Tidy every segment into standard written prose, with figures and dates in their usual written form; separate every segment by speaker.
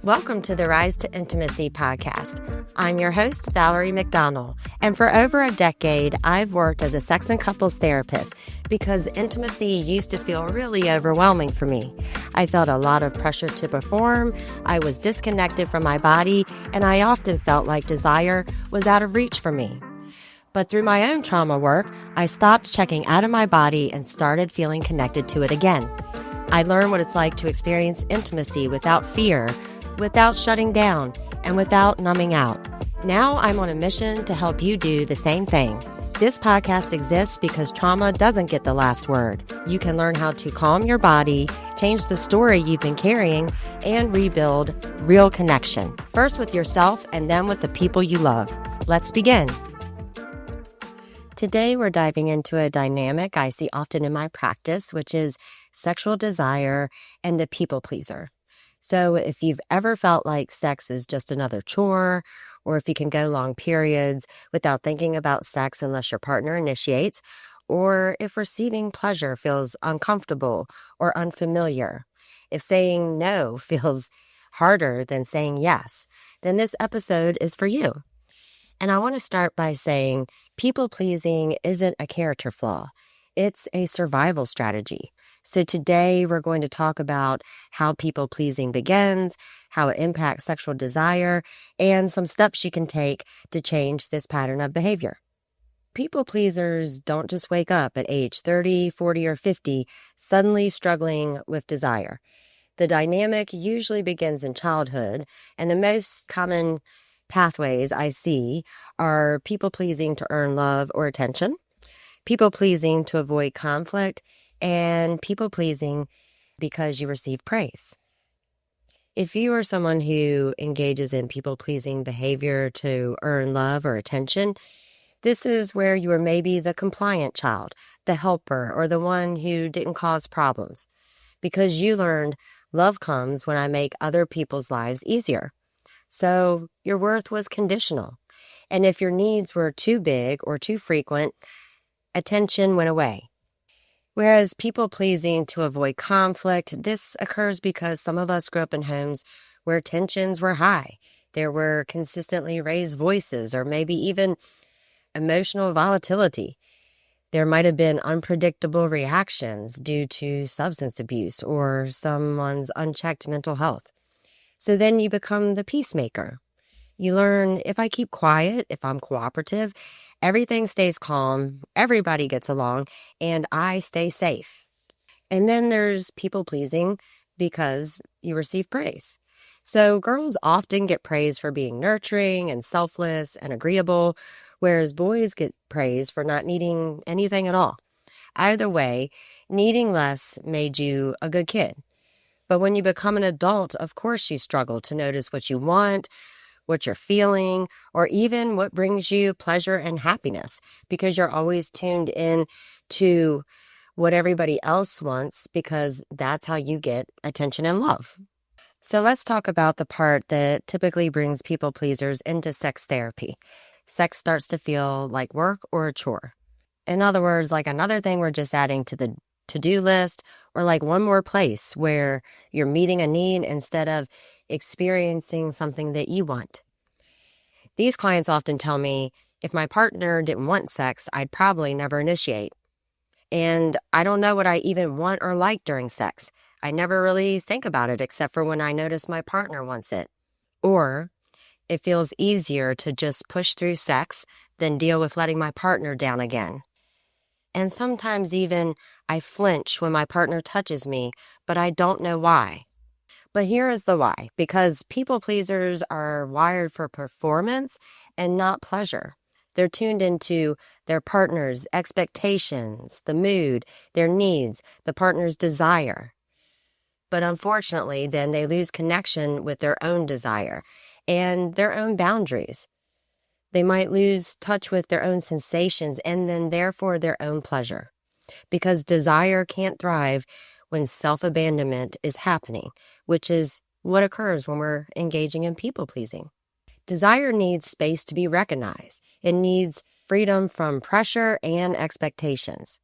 Speaker 1: Welcome to the Rise to Intimacy podcast. I'm your host, Valerie McDonald, and for over a decade, I've worked as a sex and couples therapist because intimacy used to feel really overwhelming for me. I felt a lot of pressure to perform, I was disconnected from my body, and I often felt like desire was out of reach for me. But through my own trauma work, I stopped checking out of my body and started feeling connected to it again. I learned what it's like to experience intimacy without fear, without shutting down, and without numbing out. Now I'm on a mission to help you do the same thing. This podcast exists because trauma doesn't get the last word. You can learn how to calm your body, change the story you've been carrying, and rebuild real connection. First with yourself and then with the people you love. Let's begin. Today we're diving into a dynamic I see often in my practice, which is sexual desire and the people pleaser. So if you've ever felt like sex is just another chore, or if you can go long periods without thinking about sex unless your partner initiates, or if receiving pleasure feels uncomfortable or unfamiliar, if saying no feels harder than saying yes, then this episode is for you. And I want to start by saying people-pleasing isn't a character flaw. It's a survival strategy. So today we're going to talk about how people-pleasing begins, how it impacts sexual desire, and some steps you can take to change this pattern of behavior. People-pleasers don't just wake up at age 30, 40, or 50 suddenly struggling with desire. The dynamic usually begins in childhood, and the most common pathways I see are people-pleasing to earn love or attention, people-pleasing to avoid conflict, and people-pleasing because you receive praise. If you are someone who engages in people-pleasing behavior to earn love or attention, this is where you are maybe the compliant child, the helper, or the one who didn't cause problems. Because you learned love comes when I make other people's lives easier. So your worth was conditional. And if your needs were too big or too frequent, attention went away. Whereas people-pleasing to avoid conflict, this occurs because some of us grew up in homes where tensions were high. There were consistently raised voices or maybe even emotional volatility. There might have been unpredictable reactions due to substance abuse or someone's unchecked mental health. So then you become the peacemaker. You learn if I keep quiet, if I'm cooperative, everything stays calm, everybody gets along, and I stay safe. And then there's people-pleasing because you receive praise. So girls often get praise for being nurturing and selfless and agreeable, whereas boys get praise for not needing anything at all. Either way, needing less made you a good kid. But when you become an adult, of course you struggle to notice what you want, what you're feeling, or even what brings you pleasure and happiness, because you're always tuned in to what everybody else wants, because that's how you get attention and love. So let's talk about the part that typically brings people pleasers into sex therapy. Sex starts to feel like work or a chore. In other words, like another thing we're just adding to the to-do list, or like one more place where you're meeting a need instead of experiencing something that you want. These clients often tell me, if my partner didn't want sex, I'd probably never initiate. And I don't know what I even want or like during sex. I never really think about it except for when I notice my partner wants it. Or it feels easier to just push through sex than deal with letting my partner down again. And sometimes even I flinch when my partner touches me, but I don't know why. But here is the why, because people pleasers are wired for performance and not pleasure. They're tuned into their partner's expectations, the mood, their needs, the partner's desire. But unfortunately, then they lose connection with their own desire and their own boundaries. They might lose touch with their own sensations and then therefore their own pleasure, because desire can't thrive when self-abandonment is happening, which is what occurs when we're engaging in people-pleasing. Desire needs space to be recognized. It needs freedom from pressure and expectations.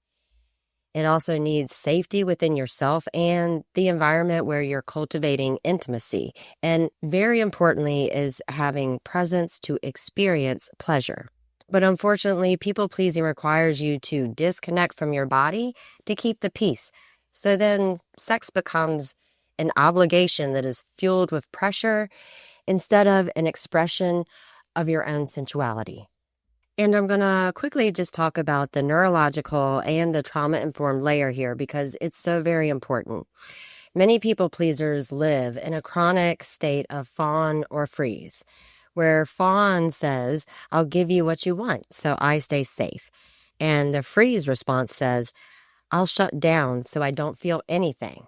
Speaker 1: It also needs safety within yourself and the environment where you're cultivating intimacy. And very importantly is having presence to experience pleasure. But unfortunately, people pleasing requires you to disconnect from your body to keep the peace. So then sex becomes an obligation that is fueled with pressure instead of an expression of your own sensuality. And I'm going to quickly just talk about the neurological and the trauma-informed layer here because it's so very important. Many people pleasers live in a chronic state of fawn or freeze, where fawn says, I'll give you what you want, so I stay safe. And the freeze response says, I'll shut down so I don't feel anything.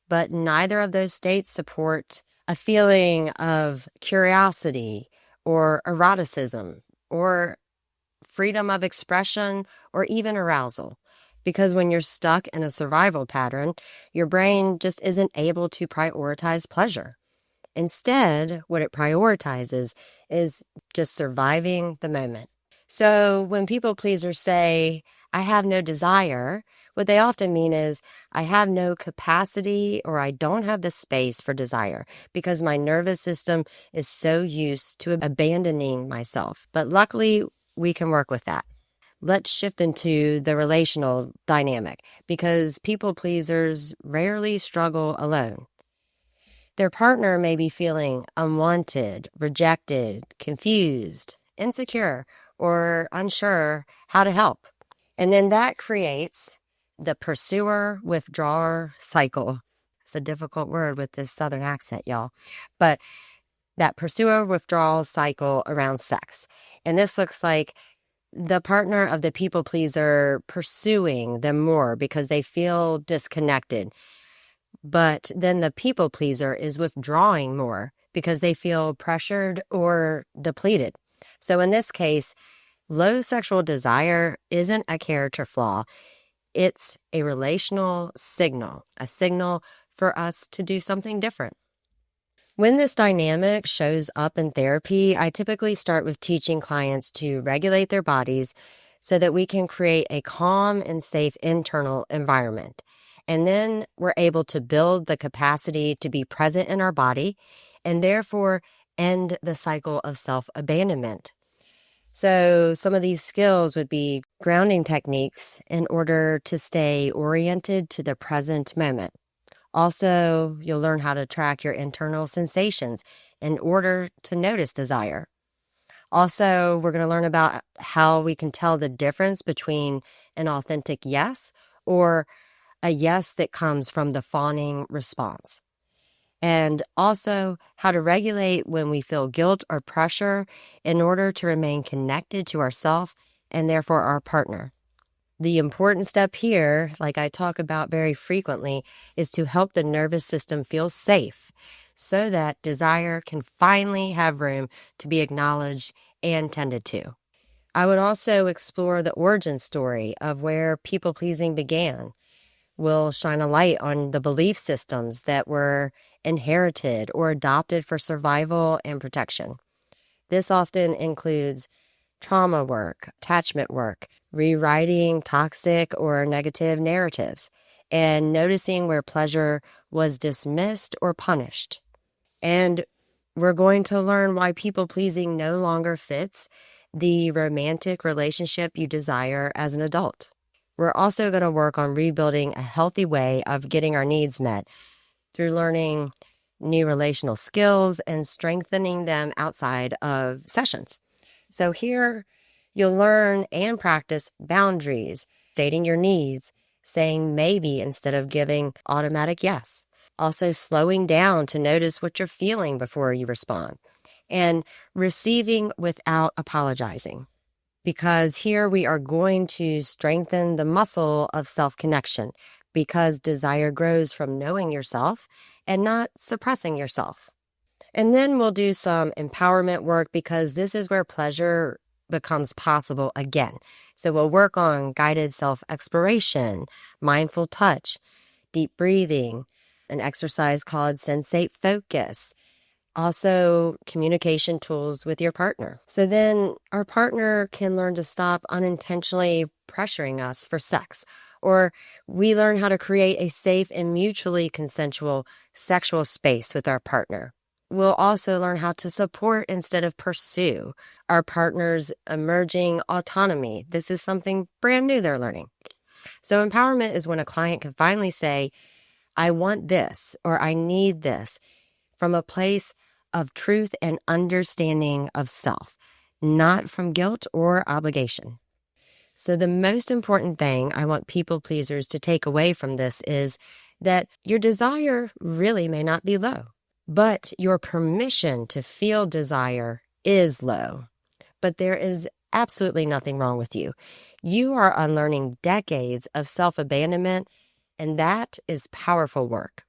Speaker 1: But neither of those states support a feeling of curiosity or eroticism or freedom of expression, or even arousal. Because when you're stuck in a survival pattern, your brain just isn't able to prioritize pleasure. Instead, what it prioritizes is just surviving the moment. So when people pleasers say, I have no desire, what they often mean is, I have no capacity or I don't have the space for desire because my nervous system is so used to abandoning myself. But luckily, we can work with that. Let's shift into the relational dynamic because people pleasers rarely struggle alone. Their partner may be feeling unwanted, rejected, confused, insecure, or unsure how to help. And then that creates the pursuer-withdrawer cycle. It's a difficult word with this Southern accent, y'all. But that pursuer-withdrawal cycle around sex. And this looks like the partner of the people pleaser pursuing them more because they feel disconnected. But then the people pleaser is withdrawing more because they feel pressured or depleted. So in this case, low sexual desire isn't a character flaw. It's a relational signal, a signal for us to do something different. When this dynamic shows up in therapy, I typically start with teaching clients to regulate their bodies so that we can create a calm and safe internal environment. And then we're able to build the capacity to be present in our body and therefore end the cycle of self-abandonment. So some of these skills would be grounding techniques in order to stay oriented to the present moment. Also, you'll learn how to track your internal sensations in order to notice desire. Also, we're going to learn about how we can tell the difference between an authentic yes or a yes that comes from the fawning response. And also how to regulate when we feel guilt or pressure in order to remain connected to ourselves and therefore our partner. The important step here, like I talk about very frequently, is to help the nervous system feel safe so that desire can finally have room to be acknowledged and tended to. I would also explore the origin story of where people-pleasing began. We'll shine a light on the belief systems that were inherited or adopted for survival and protection. This often includes trauma work, attachment work, rewriting toxic or negative narratives, and noticing where pleasure was dismissed or punished. And we're going to learn why people-pleasing no longer fits the romantic relationship you desire as an adult. We're also going to work on rebuilding a healthy way of getting our needs met through learning new relational skills and strengthening them outside of sessions. So here you'll learn and practice boundaries, stating your needs, saying maybe instead of giving automatic yes. Also slowing down to notice what you're feeling before you respond, and receiving without apologizing. Because here we are going to strengthen the muscle of self-connection because desire grows from knowing yourself and not suppressing yourself. And then we'll do some empowerment work because this is where pleasure becomes possible again. So we'll work on guided self-exploration, mindful touch, deep breathing, an exercise called sensate focus, Also, communication tools with your partner. So then our partner can learn to stop unintentionally pressuring us for sex, or we learn how to create a safe and mutually consensual sexual space with our partner. We'll also learn how to support instead of pursue our partner's emerging autonomy. This is something brand new they're learning. So empowerment is when a client can finally say, I want this, or I need this, from a place of truth and understanding of self, not from guilt or obligation. So the most important thing I want people pleasers to take away from this is that your desire really may not be low, but your permission to feel desire is low. But there is absolutely nothing wrong with you. You are unlearning decades of self-abandonment, and that is powerful work.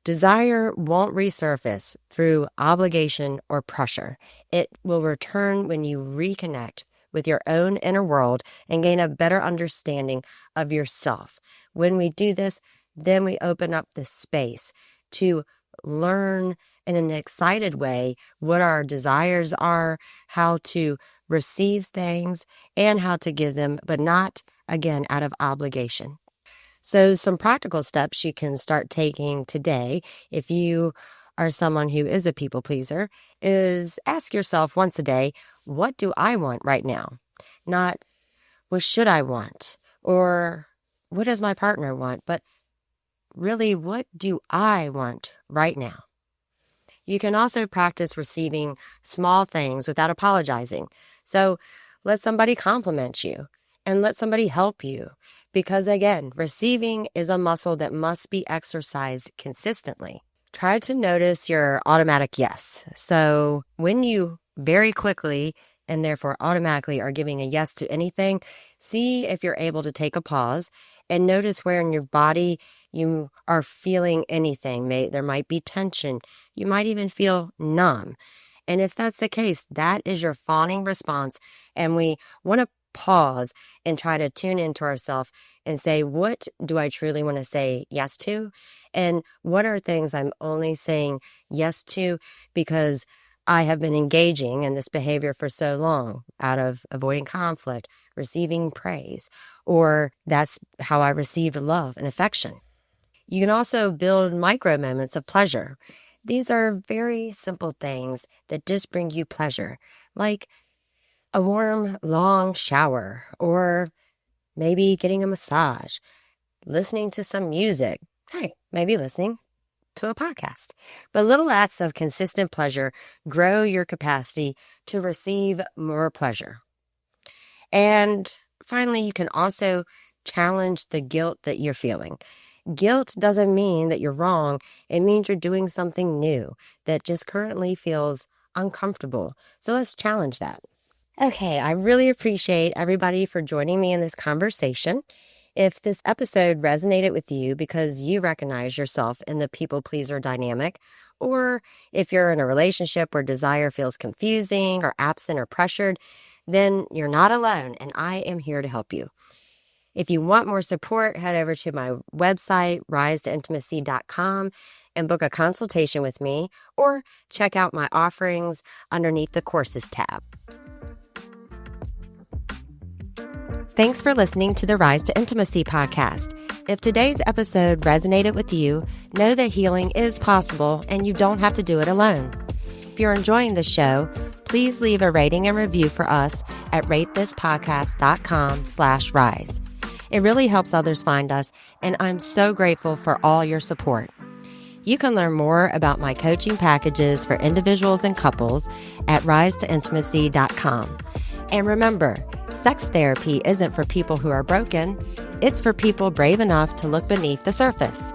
Speaker 1: Desire won't resurface through obligation or pressure. It will return when you reconnect with your own inner world and gain a better understanding of yourself. When we do this, then we open up the space to learn in an excited way what our desires are, how to receive things, and how to give them, but not, again, out of obligation. So some practical steps you can start taking today, if you are someone who is a people pleaser, is ask yourself once a day, what do I want right now? Not, what should I want? Or what does my partner want? But really, what do I want right now? You can also practice receiving small things without apologizing. So let somebody compliment you and let somebody help you. Because again, receiving is a muscle that must be exercised consistently. Try to notice your automatic yes. So when you very quickly and therefore automatically are giving a yes to anything, see if you're able to take a pause and notice where in your body you are feeling anything. There might be tension. You might even feel numb. And if that's the case, that is your fawning response. And we want to pause and try to tune into ourselves and say, what do I truly want to say yes to? And what are things I'm only saying yes to because I have been engaging in this behavior for so long out of avoiding conflict, receiving praise, or that's how I received love and affection. You can also build micro moments of pleasure. These are very simple things that just bring you pleasure, like a warm, long shower, or maybe getting a massage, listening to some music, hey, maybe listening to a podcast. But little acts of consistent pleasure grow your capacity to receive more pleasure. And finally, you can also challenge the guilt that you're feeling. Guilt doesn't mean that you're wrong. It means you're doing something new that just currently feels uncomfortable. So let's challenge that. Okay, I really appreciate everybody for joining me in this conversation. If this episode resonated with you because you recognize yourself in the people pleaser dynamic, or if you're in a relationship where desire feels confusing or absent or pressured, then you're not alone and I am here to help you. If you want more support, head over to my website, risetointimacy.com, and book a consultation with me, or check out my offerings underneath the Courses tab. Thanks for listening to the Rise to Intimacy podcast. If today's episode resonated with you, know that healing is possible and you don't have to do it alone. If you're enjoying the show, please leave a rating and review for us at ratethispodcast.com/rise. It really helps others find us, and I'm so grateful for all your support. You can learn more about my coaching packages for individuals and couples at risetointimacy.com. And remember, sex therapy isn't for people who are broken. It's for people brave enough to look beneath the surface.